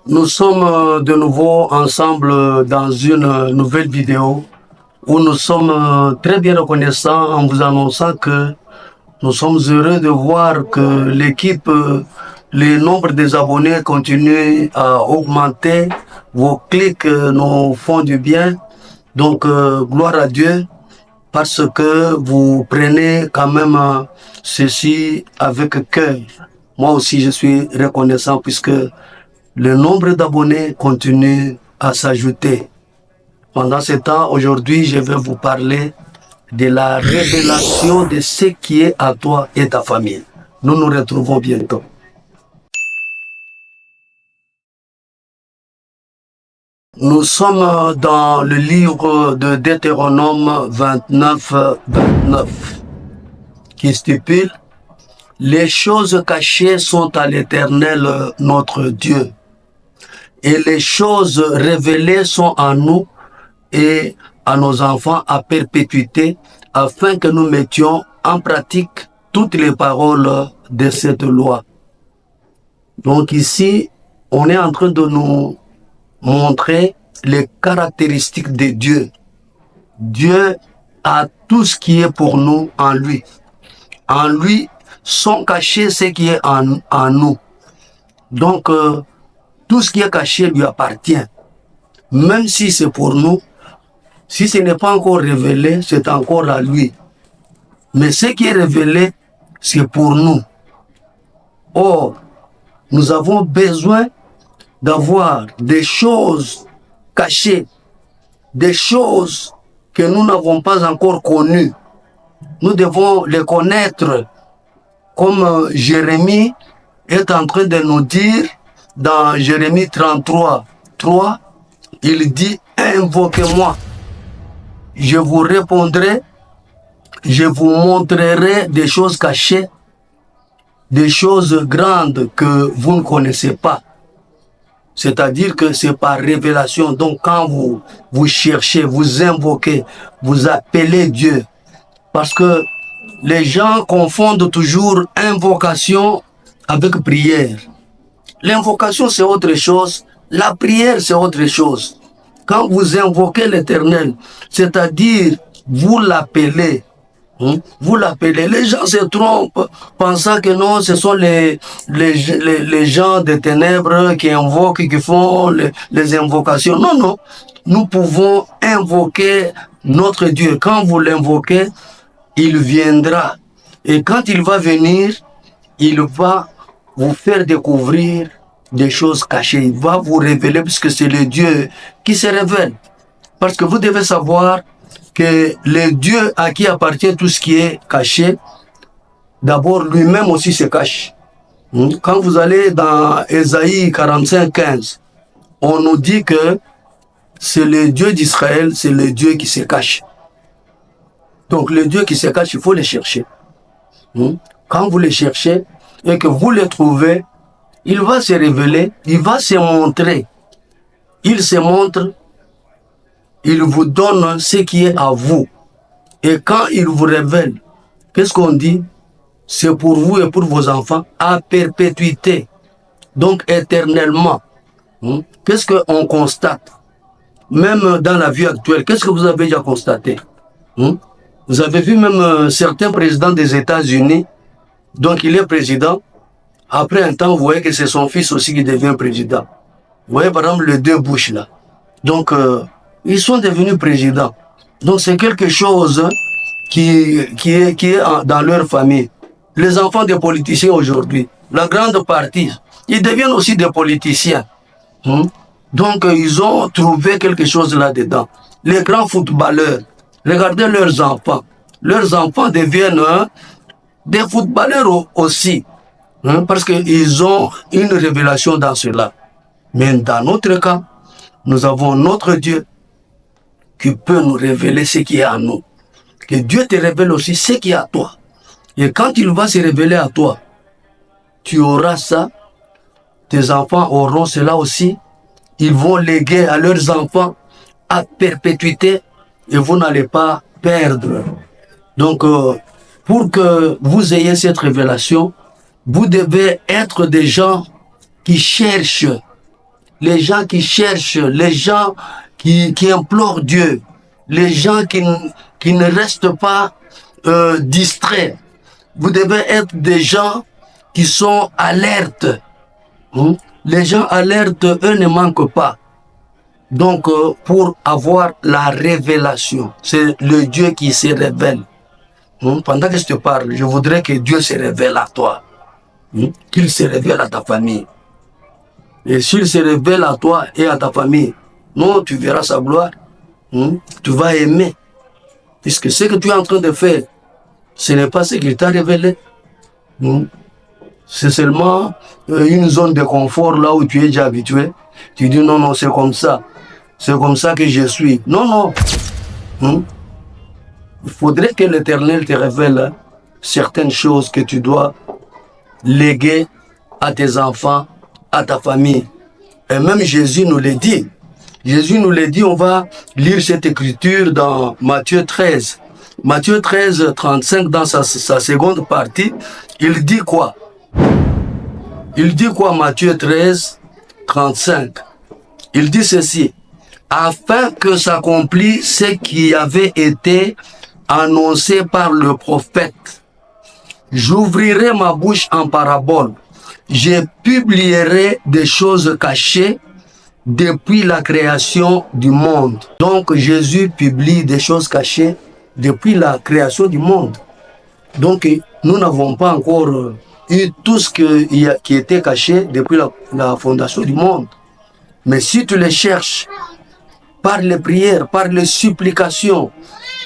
Nous sommes de nouveau ensemble dans une nouvelle vidéo où nous sommes très bien reconnaissants en vous annonçant que nous sommes heureux de voir que l'équipe, le nombre des abonnés continue à augmenter. Vos clics nous font du bien. Donc, gloire à Dieu parce que vous prenez quand même ceci avec cœur. Moi aussi, je suis reconnaissant puisque le nombre d'abonnés continue à s'ajouter. Pendant ce temps, aujourd'hui, je vais vous parler de la révélation de ce qui est à toi et ta famille. Nous nous retrouvons bientôt. Nous sommes dans le livre de Deutéronome 29, qui stipule: les choses cachées sont à l'Éternel notre Dieu, et les choses révélées sont à nous et à nos enfants à perpétuité, afin que nous mettions en pratique toutes les paroles de cette loi. Donc ici, on est en train de nous montrer les caractéristiques de Dieu. Dieu a tout ce qui est pour nous en lui. En lui sont cachés ce qui est en nous. Donc, tout ce qui est caché lui appartient. Même si c'est pour nous, si ce n'est pas encore révélé, c'est encore à lui. Mais ce qui est révélé, c'est pour nous. Or, nous avons besoin d'avoir des choses cachées, des choses que nous n'avons pas encore connues. Nous devons les connaître, comme Jérémie est en train de nous dire dans Jérémie 33, 3, il dit: invoquez-moi, je vous répondrai, je vous montrerai des choses cachées, des choses grandes que vous ne connaissez pas. C'est-à-dire que c'est par révélation. Donc quand vous cherchez, vous invoquez, vous appelez Dieu. Parce que les gens confondent toujours invocation avec prière. L'invocation, c'est autre chose. La prière, c'est autre chose. Quand vous invoquez l'Éternel, c'est-à-dire vous l'appelez, vous l'appelez. Les gens se trompent, pensant que non, ce sont les gens des ténèbres qui invoquent, qui font les invocations. Non, non. Nous pouvons invoquer notre Dieu. Quand vous l'invoquez, il viendra. Et quand il va venir, il va vous faire découvrir des choses cachées. Il va vous révéler, puisque c'est le Dieu qui se révèle. Parce que vous devez savoir que le Dieu à qui appartient tout ce qui est caché, d'abord lui-même aussi se cache. Quand vous allez dans Ésaïe 45, 15, on nous dit que c'est le Dieu d'Israël, c'est le Dieu qui se cache. Donc le Dieu qui se cache, il faut le chercher. Quand vous le cherchez et que vous le trouvez, il va se révéler, il va se montrer. Il se montre, il vous donne ce qui est à vous. Et quand il vous révèle, qu'est-ce qu'on dit? C'est pour vous et pour vos enfants à perpétuité. Donc éternellement. Qu'est-ce qu'on constate? Même dans la vie actuelle, qu'est-ce que vous avez déjà constaté? Vous avez vu même certains présidents des États-Unis, donc il est président. Après un temps, vous voyez que c'est son fils aussi qui devient président. Vous voyez par exemple les deux Bush là. Donc, ils sont devenus présidents. Donc c'est quelque chose qui est dans leur famille. Les enfants des politiciens aujourd'hui, la grande partie, ils deviennent aussi des politiciens. Donc ils ont trouvé quelque chose là-dedans. Les grands footballeurs, regardez leurs enfants. Leurs enfants deviennent des footballeurs aussi. Parce qu'ils ont une révélation dans cela. Mais dans notre cas, nous avons notre Dieu qui peut nous révéler ce qui est à nous. Que Dieu te révèle aussi ce qui est à toi. Et quand il va se révéler à toi, tu auras ça, tes enfants auront cela aussi, ils vont léguer à leurs enfants à perpétuité et vous n'allez pas perdre. Donc, pour que vous ayez cette révélation, vous devez être des gens qui cherchent les gens qui cherchent, les gens qui implorent Dieu, les gens qui ne restent pas distraits. Vous devez être des gens qui sont alertes. Les gens alertes, eux, ne manquent pas. Donc, pour avoir la révélation, c'est le Dieu qui se révèle. Pendant que je te parle, je voudrais que Dieu se révèle à toi. Qu'il se révèle à ta famille. Et s'il se révèle à toi et à ta famille, non, tu verras sa gloire. Tu vas aimer. Puisque ce que tu es en train de faire, ce n'est pas ce qu'il t'a révélé. C'est seulement une zone de confort là où tu es déjà habitué. Tu dis non, non, c'est comme ça. C'est comme ça que je suis. Non, non. Il faudrait que l'Éternel te révèle certaines choses que tu dois léguer à tes enfants, à ta famille. Et même Jésus nous le dit. Jésus nous le dit, on va lire cette écriture dans Matthieu 13. Matthieu 13, 35, dans sa seconde partie, il dit quoi? Il dit quoi, Matthieu 13, 35? Il dit ceci: afin que s'accomplisse ce qui avait été annoncé par le prophète. J'ouvrirai ma bouche en parabole. Je publierai des choses cachées depuis la création du monde. Donc Jésus publie des choses cachées depuis la création du monde. Donc nous n'avons pas encore eu tout ce qui était caché depuis la fondation du monde. Mais si tu les cherches par les prières, par les supplications,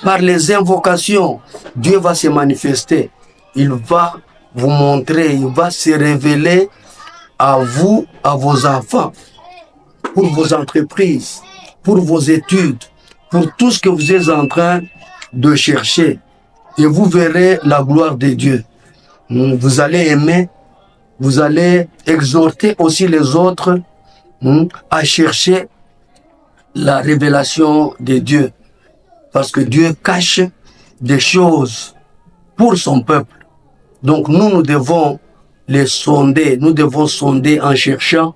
par les invocations, Dieu va se manifester. Il va vous montrer, il va se révéler à vous, à vos enfants, pour vos entreprises, pour vos études, pour tout ce que vous êtes en train de chercher. Et vous verrez la gloire de Dieu. Vous allez aimer, vous allez exhorter aussi les autres à chercher la révélation de Dieu. Parce que Dieu cache des choses pour son peuple. Donc nous devons les sonder. Nous devons sonder en cherchant,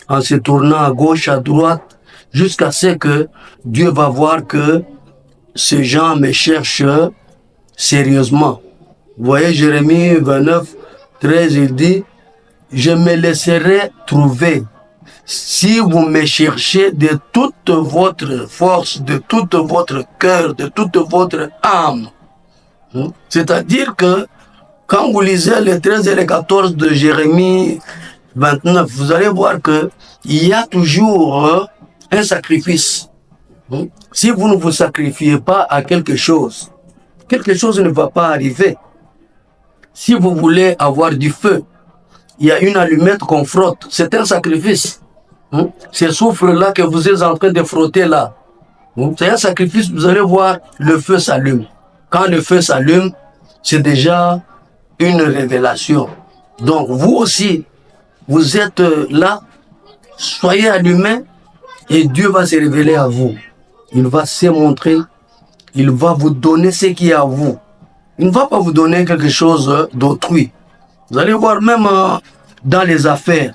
en se tournant à gauche, à droite, jusqu'à ce que Dieu va voir que ces gens me cherchent sérieusement. Vous voyez, Jérémie 29, 13, il dit: je me laisserai trouver si vous me cherchez de toute votre force, de tout votre cœur, de toute votre âme. C'est-à-dire que quand vous lisez les 13 et les 14 de Jérémie 29, vous allez voir que il y a toujours un sacrifice. Si vous ne vous sacrifiez pas à quelque chose ne va pas arriver. Si vous voulez avoir du feu, il y a une allumette qu'on frotte, c'est un sacrifice. Ce soufre-là que vous êtes en train de frotter là, c'est un sacrifice, vous allez voir, le feu s'allume. Quand le feu s'allume, c'est déjà une révélation. Donc vous aussi, vous êtes là, soyez allumés et Dieu va se révéler à vous. Il va se montrer, il va vous donner ce qui est à vous. Il ne va pas vous donner quelque chose d'autrui. Vous allez voir même dans les affaires,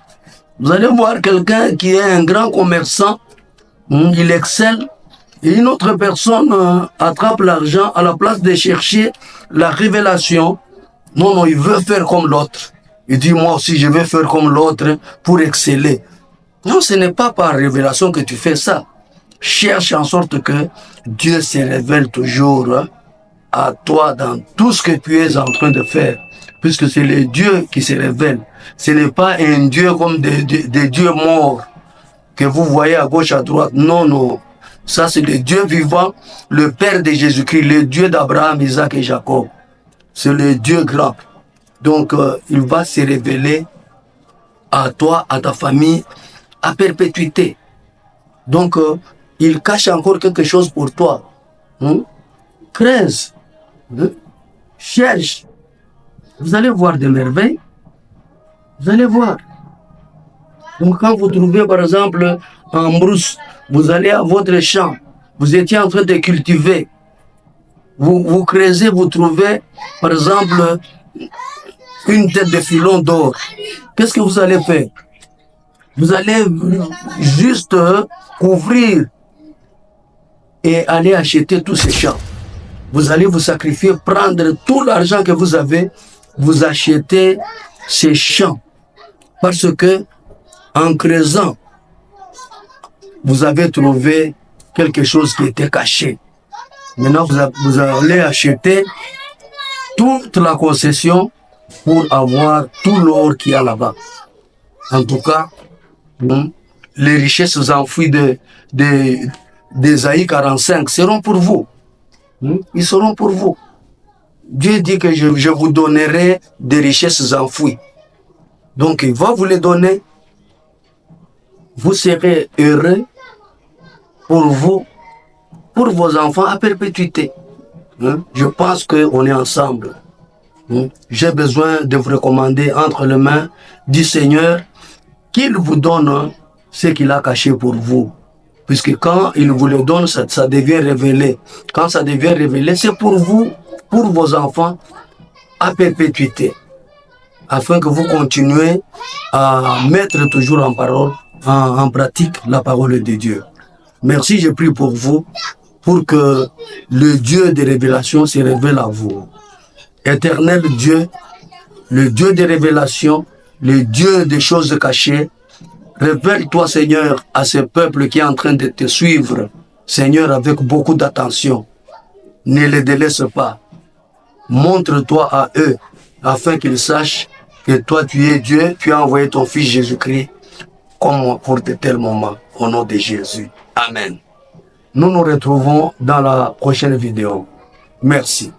vous allez voir quelqu'un qui est un grand commerçant, il excelle, et une autre personne attrape l'argent à la place de chercher la révélation. Non, non, il veut faire comme l'autre. Il dit, moi aussi, je vais faire comme l'autre pour exceller. Non, ce n'est pas par révélation que tu fais ça. Cherche en sorte que Dieu se révèle toujours à toi dans tout ce que tu es en train de faire. Puisque c'est le Dieu qui se révèle. Ce n'est pas un Dieu comme des dieux morts que vous voyez à gauche, à droite. Non, non. Ça, c'est le Dieu vivant, le Père de Jésus-Christ, le Dieu d'Abraham, Isaac et Jacob. C'est le Dieu grand. Donc, il va se révéler à toi, à ta famille, à perpétuité. Donc, il cache encore quelque chose pour toi. Creuse. Cherche. Vous allez voir des merveilles. Vous allez voir. Donc quand vous trouvez par exemple en brousse, vous allez à votre champ, vous étiez en train de cultiver. Vous creusez, vous trouvez par exemple une tête de filon d'or. Qu'est-ce que vous allez faire? Vous allez juste couvrir et aller acheter tous ces champs. Vous allez vous sacrifier, prendre tout l'argent que vous avez, vous achetez ces champs. Parce que en creusant, vous avez trouvé quelque chose qui était caché. Maintenant, vous allez acheter toute la concession pour avoir tout l'or qu'il y a là-bas. En tout cas, les richesses enfouies d'Ésaïe 45 seront pour vous. Ils seront pour vous. Dieu dit que je vous donnerai des richesses enfouies. Donc, il va vous les donner. Vous serez heureux pour vous, pour vos enfants à perpétuité. Je pense qu'on est ensemble. J'ai besoin de vous recommander entre les mains du Seigneur qu'il vous donne ce qu'il a caché pour vous. Puisque quand il vous le donne, ça devient révélé. Quand ça devient révélé, c'est pour vous, pour vos enfants, à perpétuité. Afin que vous continuez à mettre toujours en parole, en pratique la parole de Dieu. Merci, je prie pour vous, pour que le Dieu des révélations se révèle à vous. Éternel Dieu, le Dieu des révélations, le Dieu des choses cachées, révèle-toi, Seigneur, à ce peuple qui est en train de te suivre, Seigneur, avec beaucoup d'attention. Ne les délaisse pas. Montre-toi à eux, afin qu'ils sachent que toi, tu es Dieu, tu as envoyé ton Fils Jésus-Christ comme pour de tels moments, au nom de Jésus. Amen. Nous nous retrouvons dans la prochaine vidéo. Merci.